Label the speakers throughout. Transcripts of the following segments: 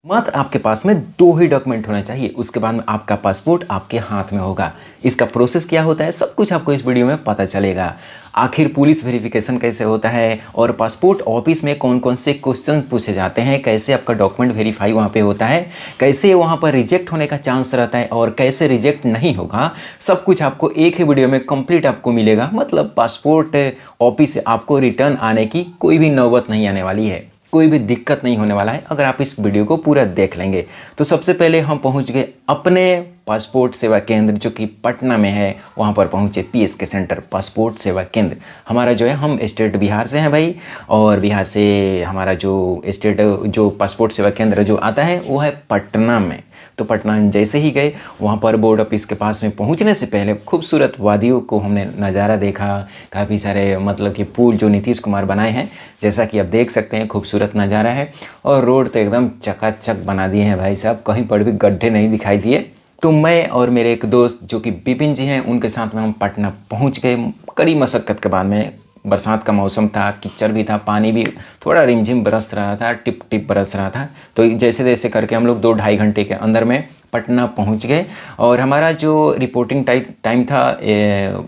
Speaker 1: मात्र आपके पास में 2 ही डॉक्यूमेंट होना चाहिए। उसके बाद में आपका पासपोर्ट आपके हाथ में होगा। इसका प्रोसेस क्या होता है सब कुछ आपको इस वीडियो में पता चलेगा। आखिर पुलिस वेरिफिकेशन कैसे होता है और पासपोर्ट ऑफिस में कौन कौन से क्वेश्चन पूछे जाते हैं, कैसे आपका डॉक्यूमेंट वेरीफाई वहाँ पे होता है, कैसे वहाँ पर रिजेक्ट होने का चांस रहता है और कैसे रिजेक्ट नहीं होगा, सब कुछ आपको एक ही वीडियो में कंप्लीट आपको मिलेगा। मतलब पासपोर्ट ऑफिस से आपको रिटर्न आने की कोई भी नौबत नहीं आने वाली है, कोई भी दिक्कत नहीं होने वाला है अगर आप इस वीडियो को पूरा देख लेंगे। तो सबसे पहले हम पहुंच गए अपने पासपोर्ट सेवा केंद्र जो कि पटना में है। वहां पर पहुंचे पीएसके सेंटर पासपोर्ट सेवा केंद्र। हमारा जो है, हम स्टेट बिहार से हैं भाई, और बिहार से हमारा जो स्टेट जो पासपोर्ट सेवा केंद्र जो आता है वो है पटना में। तो पटना जैसे ही गए वहाँ पर बोर्ड ऑफिस के पास में पहुँचने से पहले खूबसूरत वादियों को हमने नज़ारा देखा। काफ़ी सारे मतलब कि पुल जो नीतीश कुमार बनाए हैं, जैसा कि आप देख सकते हैं खूबसूरत नज़ारा है। और रोड तो एकदम चकाचक बना दिए हैं भाई साहब, कहीं पर भी गड्ढे नहीं दिखाई दिए। तो मैं और मेरे एक दोस्त जो कि बिपिन जी हैं, उनके साथ में हम पटना पहुँच गए। कड़ी मशक्क़त के बाद में, बरसात का मौसम था, कीचड़ भी था, पानी भी थोड़ा रिमझिम बरस रहा था, टिप टिप बरस रहा था। तो जैसे जैसे करके हम लोग 2-2.5 घंटे के अंदर में पटना पहुंच गए। और हमारा जो रिपोर्टिंग टाइम था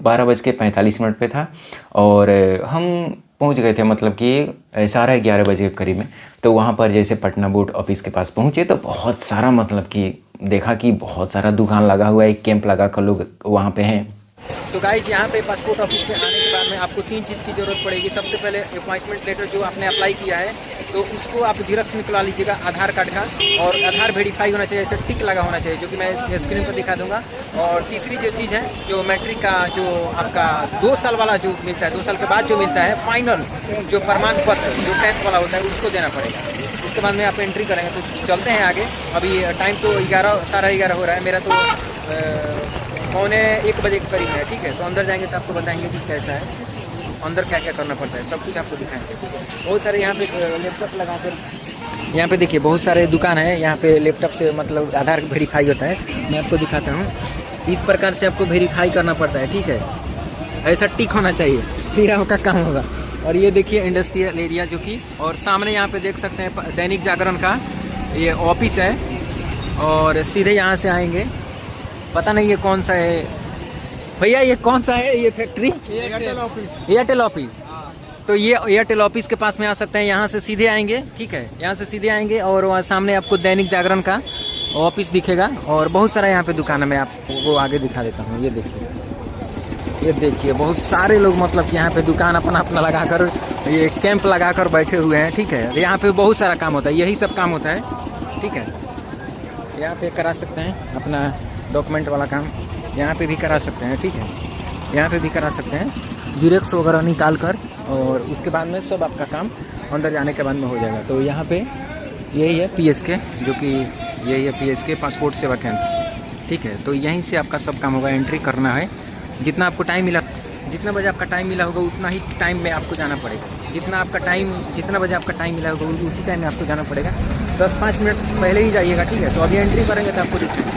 Speaker 1: 12:45 पे था और हम पहुंच गए थे मतलब कि 11:30 बजे के करीब में। तो वहाँ पर जैसे पटना बोर्ड ऑफिस के पास पहुँचे तो बहुत सारा मतलब कि देखा कि बहुत सारा दुकान लगा हुआ है, कैंप लगा कर लोग वहाँ पे हैं।
Speaker 2: तो गाइज यहाँ पे पासपोर्ट ऑफिस में आने के बाद में आपको 3 चीज़ की ज़रूरत पड़ेगी। सबसे पहले अपॉइंटमेंट लेटर जो आपने अप्लाई किया है तो उसको आप जीरोक्स निकलवा लीजिएगा आधार कार्ड का, और आधार वेरीफाई होना चाहिए, ऐसे टिक लगा होना चाहिए, जो कि मैं स्क्रीन पर दिखा दूंगा। और तीसरी जो चीज़ है, जो मैट्रिक का जो आपका 2 साल वाला जो मिलता है, 2 साल के बाद जो मिलता है फाइनल जो प्रमाण पत्र जो 10th वाला होता है उसको देना पड़ेगा। उसके बाद में आप एंट्री करेंगे। तो चलते हैं आगे। अभी टाइम तो 11 हो रहा है, मेरा तो 12:45 बजे के करीब है। ठीक है, तो अंदर जाएंगे तो आपको बताएंगे कि कैसा है, अंदर क्या क्या करना पड़ता है, सब कुछ आपको दिखाएंगे। ठीक है, बहुत सारे यहाँ पे लैपटॉप लगा कर, यहाँ पे देखिए बहुत सारे दुकान है। यहाँ पे लैपटॉप से मतलब आधार वेरीफाई होता है। मैं आपको दिखाता हूँ, इस प्रकार से आपको वेरीफाई करना पड़ता है। ठीक है, ऐसा टिक होना चाहिए, फिर आपका काम होगा। और ये देखिए इंडस्ट्रियल एरिया जो कि, और सामने यहाँ पे देख सकते हैं दैनिक जागरण का ये ऑफिस है। और सीधे यहाँ से आएंगे, पता नहीं ये कौन सा है भैया, ये कौन सा है ये फैक्ट्री? Airtel office. तो ये एयरटेल ऑफिस के पास में आ सकते हैं, यहाँ से सीधे आएंगे। ठीक है, यहाँ से सीधे आएंगे और वहाँ सामने आपको दैनिक जागरण का ऑफिस दिखेगा। और बहुत सारा यहाँ पे दुकान है, मैं आपको आगे दिखा देता हूँ। ये देखिए बहुत सारे लोग मतलब यहाँ पे दुकान अपना अपना लगा कर, ये कैंप लगा कर बैठे हुए हैं। ठीक है, यहाँ पे बहुत सारा काम होता है, यही सब काम होता है। ठीक है, यहाँ पे करा सकते हैं अपना डॉक्यूमेंट वाला काम, यहाँ पे भी करा सकते हैं। ठीक है, यहाँ पे भी करा सकते हैं जीरोक्स वगैरह निकाल कर, और उसके बाद में सब आपका काम अंदर जाने के बाद में हो जाएगा। तो यहाँ पे यही है पीएसके, जो कि यही है पीएसके पासपोर्ट सेवा केंद्र। ठीक है, तो यहीं से आपका सब काम होगा, एंट्री करना है। जितना आपको टाइम मिला, जितना बजे आपका टाइम मिला होगा उतना ही टाइम में आपको जाना पड़ेगा। जितना बजे आपका टाइम मिला होगा उसी टाइम में आपको जाना पड़ेगा। 10-5 मिनट पहले ही जाइएगा। ठीक है, तो अभी एंट्री करेंगे तो आपको दिखेगा।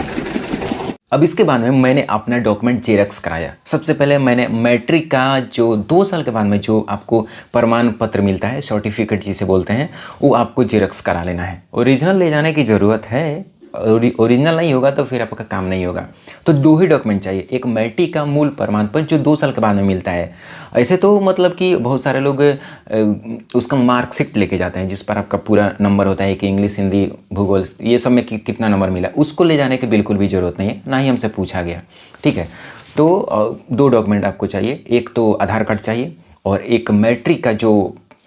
Speaker 1: अब इसके बाद में मैंने अपना डॉक्यूमेंट जेरॉक्स कराया। सबसे पहले मैंने मैट्रिक का जो 2 साल के बाद में जो आपको प्रमाण पत्र मिलता है, सर्टिफिकेट जिसे बोलते हैं, वो आपको जेरॉक्स करा लेना है। ओरिजिनल ले जाने की ज़रूरत है, ओरिजिनल नहीं होगा तो फिर आपका काम नहीं होगा। तो 2 ही डॉक्यूमेंट चाहिए, एक मैट्रिक का मूल प्रमाण पत्र जो 2 साल के बाद में मिलता है। ऐसे तो मतलब कि बहुत सारे लोग उसका मार्कशीट लेके जाते हैं जिस पर आपका पूरा नंबर होता है कि इंग्लिश, हिंदी, भूगोल, ये सब में कितना नंबर मिला, उसको ले जाने की बिल्कुल भी ज़रूरत नहीं है, ना ही हमसे पूछा गया। ठीक है, तो 2 डॉक्यूमेंट आपको चाहिए, एक तो आधार कार्ड चाहिए और एक मैट्रिक का जो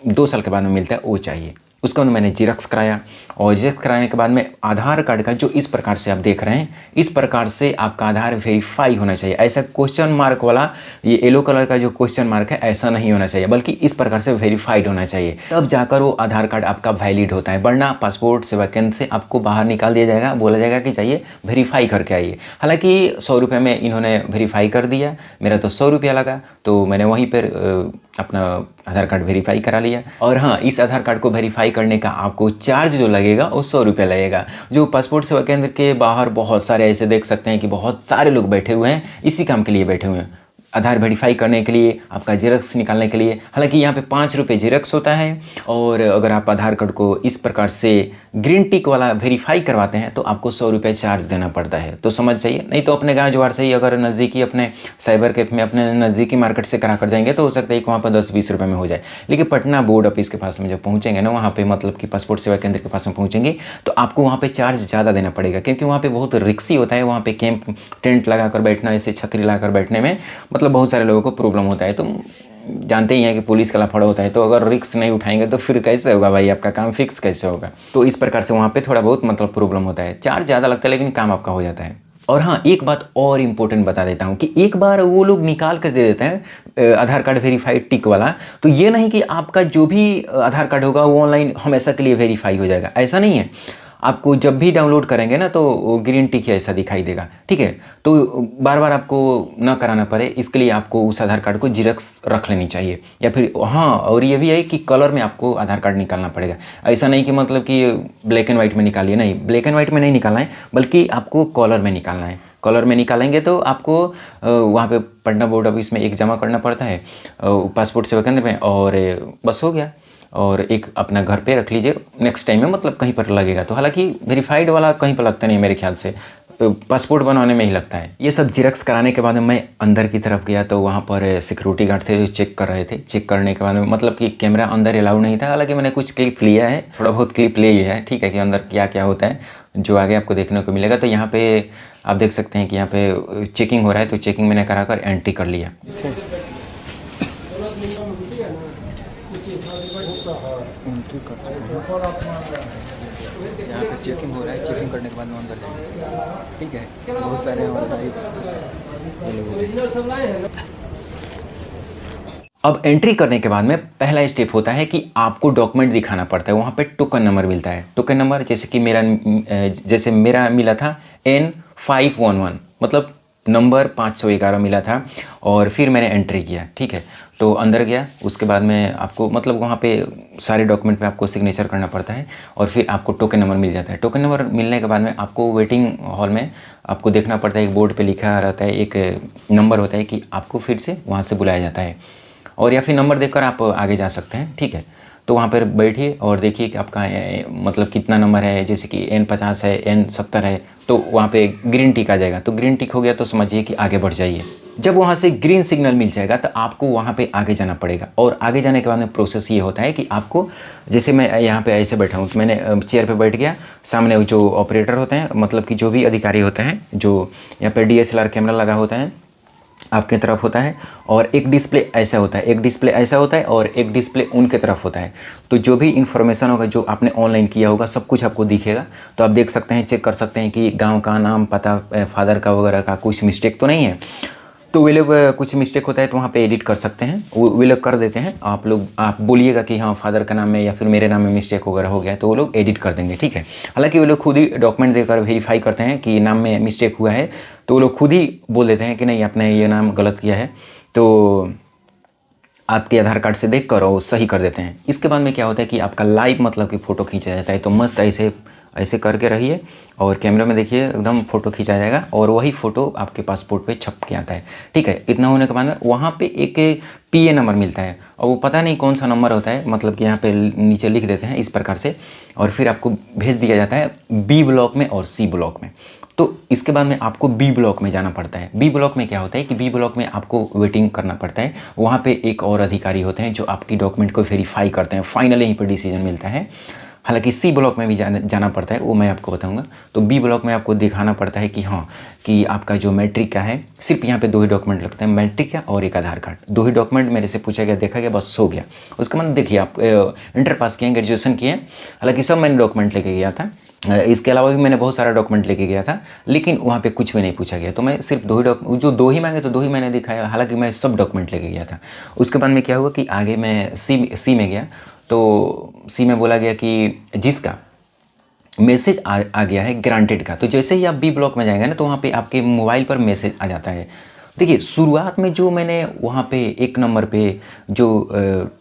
Speaker 1: 2 साल के बाद में मिलता है वो चाहिए। उसका मैंने जेरॉक्स कराया, और जेरॉक्स कराने के बाद में आधार कार्ड का जो इस प्रकार से आप देख रहे हैं, इस प्रकार से आपका आधार वेरीफाई होना चाहिए। ऐसा क्वेश्चन मार्क वाला, ये येलो कलर का जो क्वेश्चन मार्क है, ऐसा नहीं होना चाहिए, बल्कि इस प्रकार से वेरीफाइड होना चाहिए, तब जाकर वो आधार कार्ड आपका वैलिड होता है। वरना पासपोर्ट सेवा केंद्र से आपको बाहर निकाल दिया जाएगा, बोला जाएगा कि चाहिए वेरीफाई करके आइए। हालांकि 100 रुपये में इन्होंने वेरीफाई कर दिया, मेरा तो 100 रुपया लगा, तो मैंने वहीं पर अपना आधार कार्ड वेरीफाई करा लिया। और हाँ, इस आधार कार्ड को वेरीफाई करने का आपको चार्ज जो लगेगा वो 100 रुपये लगेगा। जो पासपोर्ट सेवा केंद्र के बाहर बहुत सारे ऐसे देख सकते हैं कि बहुत सारे लोग बैठे हुए हैं, इसी काम के लिए बैठे हुए हैं। आधार वेरीफाई करने के लिए, आपका जेरॉक्स निकालने के लिए। हालांकि यहाँ पे 5 रुपये जेरॉक्स होता है, और अगर आप आधार कार्ड को इस प्रकार से ग्रीन टिक वाला वेरीफाई करवाते हैं तो आपको 100 रुपये चार्ज देना पड़ता है। तो समझ जाइए, नहीं तो अपने गाँव जवार से ही अगर नज़दीकी अपने साइबर कैफ़े में अपने नज़दीकी मार्केट से करा कर जाएंगे तो हो सकता है कि वहाँ पर 10-20 रुपये में हो जाए। लेकिन पटना बोर्ड ऑफिस के पास में जब पहुँचेंगे ना, वहाँ पे मतलब कि पासपोर्ट सेवा केंद्र के पास में पहुँचेंगे तो आपको वहाँ पे चार्ज ज़्यादा देना पड़ेगा, क्योंकि वहाँ पे बहुत रिक्सी होता है। वहाँ पे कैंप टेंट लगा कर बैठना, ऐसे छतरी लगा कर बैठने में मतलब बहुत सारे लोगों को प्रॉब्लम होता है। तो जानते ही हैं कि पुलिस का लफड़ा होता है, तो अगर रिस्क नहीं उठाएंगे तो फिर कैसे होगा भाई, आपका काम फिक्स कैसे होगा। तो इस प्रकार से वहाँ पे थोड़ा बहुत मतलब प्रॉब्लम होता है, चार्ज ज़्यादा लगता है लेकिन काम आपका हो जाता है। और हाँ, एक बात और इम्पोर्टेंट बता देता हूँ कि एक बार वो लोग निकाल कर दे देते हैं आधार कार्ड वेरीफाइड टिक वाला, तो ये नहीं कि आपका जो भी आधार कार्ड होगा वो ऑनलाइन हमेशा के लिए वेरीफाई हो जाएगा, ऐसा नहीं है। आपको जब भी डाउनलोड करेंगे ना तो ग्रीन टिक ऐसा दिखाई देगा, ठीक है। तो बार बार आपको ना कराना पड़े, इसके लिए आपको उस आधार कार्ड को जेरॉक्स रख लेनी चाहिए। या फिर हाँ, और ये भी है कि कलर में आपको आधार कार्ड निकालना पड़ेगा। ऐसा नहीं कि मतलब कि ब्लैक एंड वाइट में निकालिए, नहीं, ब्लैक एंड वाइट में नहीं निकालना है, बल्कि आपको कलर में निकालना है। कलर में निकालेंगे तो आपको वहाँ पे पटना बोर्ड ऑफिस में एक जमा करना पड़ता है पासपोर्ट सेवा केंद्र में, और बस हो गया। और एक अपना घर पे रख लीजिए, नेक्स्ट टाइम में मतलब कहीं पर लगेगा तो। हालांकि वेरीफाइड वाला कहीं पर लगता नहीं है मेरे ख्याल से, पासपोर्ट बनवाने में ही लगता है। ये सब जेरॉक्स कराने के बाद में मैं अंदर की तरफ गया तो वहाँ पर सिक्योरिटी गार्ड थे जो चेक कर रहे थे। चेक करने के बाद में मतलब कि कैमरा अंदर अलाउ नहीं था। हालांकि मैंने कुछ क्लिप लिया है, थोड़ा बहुत क्लिप ले लिया है, ठीक है, कि अंदर क्या क्या होता है जो आगे आपको देखने को मिलेगा। तो यहाँ पे आप देख सकते हैं कि यहाँ पे चेकिंग हो रहा है, तो चेकिंग मैंने करा कर एंट्री कर लिया। यहाँ पे चेकिंग हो रहा है, चेकिंग करने के बाद में अंदर जाएंगे, ठीक है। बहुत सारे हमारे भाई। अब एंट्री करने के बाद में पहला स्टेप होता है कि आपको डॉक्यूमेंट दिखाना पड़ता है। वहाँ पे टोकन नंबर मिलता है। टोकन नंबर जैसे मेरा मिला था N511, मतलब नंबर 511 मिला था। और फिर मैंने एंट्री किया, ठीक है। तो अंदर गया, उसके बाद में आपको मतलब वहाँ पे सारे डॉक्यूमेंट पे आपको सिग्नेचर करना पड़ता है, और फिर आपको टोकन नंबर मिल जाता है। टोकन नंबर मिलने के बाद में आपको वेटिंग हॉल में आपको देखना पड़ता है, एक बोर्ड पे लिखा रहता है, एक नंबर होता है कि आपको फिर से वहाँ से बुलाया जाता है, और या फिर नंबर देकर आप आगे जा सकते हैं, ठीक है। तो वहाँ पर बैठिए और देखिए कि आपका मतलब कितना नंबर है। जैसे कि N50 है, N70 है, तो वहाँ पे ग्रीन टिक आ जाएगा। तो ग्रीन टिक हो गया तो समझिए कि आगे बढ़ जाइए। जब वहाँ से ग्रीन सिग्नल मिल जाएगा तो आपको वहाँ पे आगे जाना पड़ेगा, और आगे जाने के बाद में प्रोसेस ये होता है कि आपको, जैसे मैं यहाँ पे ऐसे बैठा हूँ, तो मैंने चेयर पे बैठ गया, सामने जो ऑपरेटर होते हैं, मतलब कि जो भी अधिकारी होते हैं, जो यहाँ पे DSLR कैमरा लगा होता है आपके तरफ होता है, और एक डिस्प्ले ऐसा होता है, एक डिस्प्ले ऐसा होता है, और एक डिस्प्ले उनके तरफ होता है। तो जो भी इन्फॉर्मेशन होगा जो आपने ऑनलाइन किया होगा सब कुछ आपको दिखेगा। तो आप देख सकते हैं, चेक कर सकते हैं कि गांव का नाम, पता, फादर का वगैरह का कुछ मिस्टेक तो नहीं है। तो वे लोग कुछ मिस्टेक होता है तो वहाँ पे एडिट कर सकते हैं, वे लोग कर देते हैं। आप बोलिएगा कि हाँ फादर का नाम में या फिर मेरे नाम में मिस्टेक वगैरह हो गया, तो वो लोग एडिट कर देंगे, ठीक है। हालांकि वो लोग खुद ही डॉक्यूमेंट देकर वेरीफाई करते हैं कि नाम में मिस्टेक हुआ है, तो वो लोग खुद ही बोल देते हैं कि नहीं आपने ये नाम गलत किया है, तो आपके आधार कार्ड से देख कर वो सही कर देते हैं। इसके बाद में क्या होता है कि आपका लाइव मतलब कि फ़ोटो खींचा जाता है। तो मस्त ऐसे करके रहिए और कैमरा में देखिए, एकदम फ़ोटो खींचा जाएगा और वही फ़ोटो आपके पासपोर्ट पे छप के आता है, ठीक है। इतना होने के बाद में वहाँ पे एक PA नंबर मिलता है, और वो पता नहीं कौन सा नंबर होता है, मतलब कि यहाँ पे नीचे लिख देते हैं इस प्रकार से, और फिर आपको भेज दिया जाता है B ब्लॉक में और C ब्लॉक में। तो इसके बाद में आपको B ब्लॉक में जाना पड़ता है। B ब्लॉक में क्या होता है कि B ब्लॉक में आपको वेटिंग करना पड़ता है। वहाँ पे एक और अधिकारी होते हैं जो आपकी डॉक्यूमेंट को वेरीफाई करते हैं, फाइनली यहीं पर डिसीजन मिलता है। हालांकि C ब्लॉक में भी जाना पड़ता है, वो मैं आपको बताऊंगा। तो B ब्लॉक में आपको दिखाना पड़ता है कि हाँ कि आपका जो मैट्रिक का है, सिर्फ यहाँ पे 2 ही डॉक्यूमेंट लगते हैं, मैट्रिक का और एक आधार कार्ड। 2 ही डॉक्यूमेंट मेरे से पूछा गया, देखा गया, बस हो गया। उसके बाद देखिए आप इंटर पास किए, ग्रेजुएशन किए, हालांकि सब मैंने डॉक्यूमेंट लेके गया था। इसके अलावा भी मैंने बहुत सारा डॉक्यूमेंट लेके गया था, लेकिन वहाँ पे कुछ भी नहीं पूछा गया। तो मैं सिर्फ 2 ही जो 2 ही मांगे तो 2 ही मैंने दिखाया, हालांकि मैं सब डॉक्यूमेंट लेके गया था। उसके बाद में क्या हुआ कि आगे मैं सी में गया, तो C में बोला गया कि जिसका मैसेज आ गया है ग्रांटेड का। तो जैसे ही आप B ब्लॉक में जाएंगे ना, तो वहाँ पे आपके मोबाइल पर मैसेज आ जाता है। देखिए शुरुआत में जो मैंने वहाँ पे एक नंबर पे जो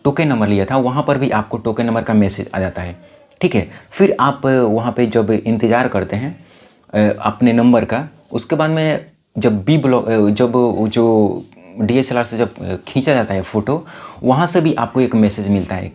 Speaker 1: टोकन नंबर लिया था, वहाँ पर भी आपको टोकन नंबर का मैसेज आ जाता है, ठीक है। फिर आप वहाँ पे जब इंतज़ार करते हैं अपने नंबर का, उसके बाद में जब B ब्लॉक जब जो DSLR से जब खींचा जाता है फ़ोटो, वहाँ से भी आपको एक मैसेज मिलता है,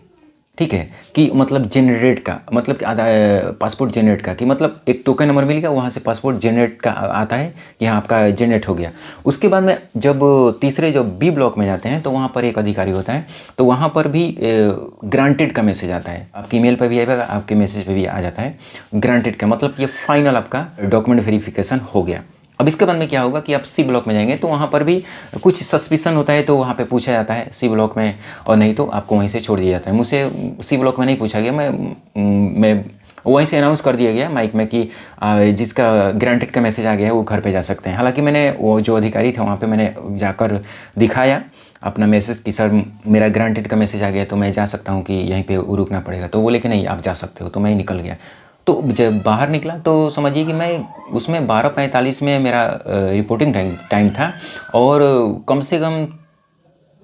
Speaker 1: ठीक है, कि मतलब जनरेट का मतलब कि पासपोर्ट जनरेट का, कि मतलब एक टोकन नंबर मिल गया, वहाँ से पासपोर्ट जनरेट का आता है कि हाँ आपका जनरेट हो गया। उसके बाद में जब तीसरे जो B ब्लॉक में जाते हैं तो वहाँ पर एक अधिकारी होता है, तो वहाँ पर भी ग्रांटेड का मैसेज आता है, आपकी ईमेल पर भी आएगा, आपके मैसेज पर भी आ जाता है ग्रांटेड का, मतलब ये फाइनल आपका डॉक्यूमेंट वेरिफिकेशन हो गया। अब इसके बाद में क्या होगा कि आप C ब्लॉक में जाएंगे तो वहाँ पर भी कुछ सस्पिशन होता है, तो वहाँ पे पूछा जाता है C ब्लॉक में, और नहीं तो आपको वहीं से छोड़ दिया जाता है। मुझसे C ब्लॉक में नहीं पूछा गया, मैं वहीं से अनाउंस कर दिया गया माइक में कि जिसका ग्रांटेड का मैसेज आ गया है वो घर पे जा सकते हैं। हालांकि मैंने वो जो अधिकारी थे वहाँ पे मैंने जाकर दिखाया अपना मैसेज कि सर मेरा ग्रांटेड का मैसेज आ गया तो मैं जा सकता हूँ कि यहीं पे रुकना पड़ेगा, तो बोले कि नहीं आप जा सकते हो, तो मैं निकल गया। तो जब बाहर निकला तो समझिए कि मैं उसमें 12:45 में मेरा रिपोर्टिंग टाइम था, और कम से कम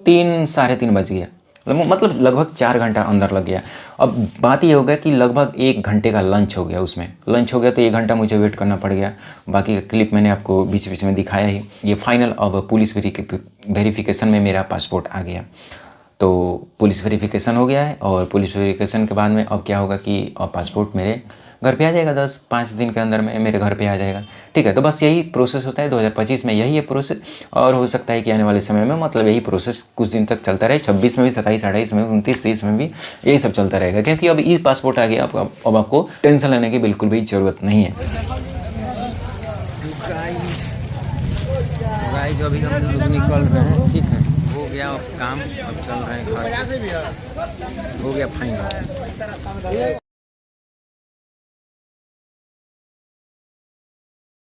Speaker 1: 3 साढ़े 3 बज गया, मतलब लगभग 4 घंटा अंदर लग गया। अब बात ये हो गया कि लगभग 1 घंटे का लंच हो गया, उसमें लंच हो गया तो 1 घंटा मुझे वेट करना पड़ गया। बाकी का क्लिप मैंने आपको बीच बीच में दिखाया ही। ये फाइनल अब पुलिस वेरिफिकेशन में मेरा पासपोर्ट आ गया, तो पुलिस वेरिफिकेशन हो गया है, और पुलिस वेरिफिकेशन के बाद में अब क्या होगा कि अब पासपोर्ट मेरे घर पे आ जाएगा, 10-5 दिन के अंदर में मेरे घर पे आ जाएगा, ठीक है। तो बस यही प्रोसेस होता है 2025 में, यही है प्रोसेस, और हो सकता है कि आने वाले समय में मतलब यही प्रोसेस कुछ दिन तक चलता रहे, 26 में भी, 27, 28 में, 29, 30 में भी यही सब चलता रहेगा, क्योंकि अब ई पासपोर्ट आ गया। अब आपको टेंशन लेने की बिल्कुल भी ज़रूरत नहीं है।
Speaker 2: गाइस अभी हम लोग निकल रहे हैं, ठीक है, हो गया अब काम, अब चल रहे हैं घर, हो गया फाइनल।